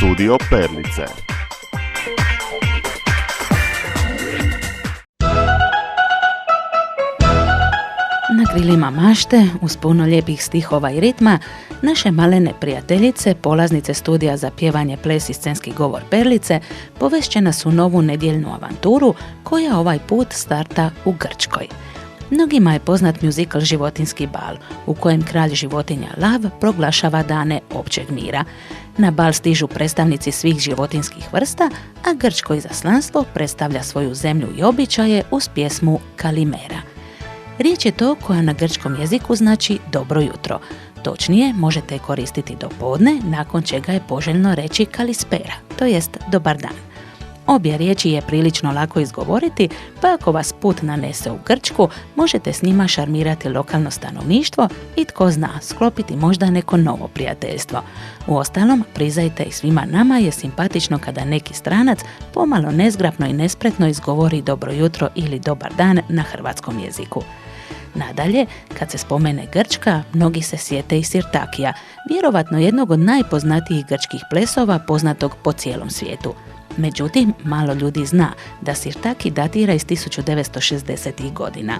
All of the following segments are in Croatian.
Studio Perlice. Na krilima mašte, uz puno lijepih stihova i ritma, naše malene prijateljice, polaznice studija za pjevanje, ples i scenski govor Perlice, povešće nas u novu nedjeljnu avanturu koja ovaj put starta u Grčkoj. Mnogima je poznat muzikal Životinjski bal, u kojem kralj životinja Lav proglašava dane općeg mira. Na bal stižu predstavnici svih životinjskih vrsta, a grčko izaslanstvo predstavlja svoju zemlju i običaje uz pjesmu Kalimera. Riječ je to koja na grčkom jeziku znači dobro jutro. Točnije, možete je koristiti do podne, nakon čega je poželjno reći kalispera, to jest dobar dan. Obje riječi je prilično lako izgovoriti, pa ako vas put nanese u Grčku, možete s njima šarmirati lokalno stanovništvo i tko zna, sklopiti možda neko novo prijateljstvo. Uostalom, priznajte i svima nama je simpatično kada neki stranac pomalo nezgrapno i nespretno izgovori dobro jutro ili dobar dan na hrvatskom jeziku. Nadalje, kad se spomene Grčka, mnogi se sjete i sirtakija, vjerovatno jednog od najpoznatijih grčkih plesova poznatog po cijelom svijetu. Međutim, malo ljudi zna da sirtaki datira iz 1960. godina.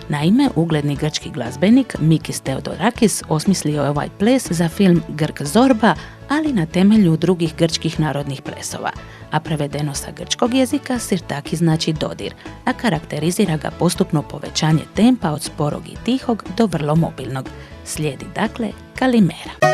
Naime, ugledni grčki glazbenik Mikis Theodorakis osmislio je ovaj ples za film Grk Zorba, ali na temelju drugih grčkih narodnih plesova. A prevedeno sa grčkog jezika, sirtaki znači dodir, a karakterizira ga postupno povećanje tempa od sporog i tihog do vrlo mobilnog. Slijedi dakle Kalimera.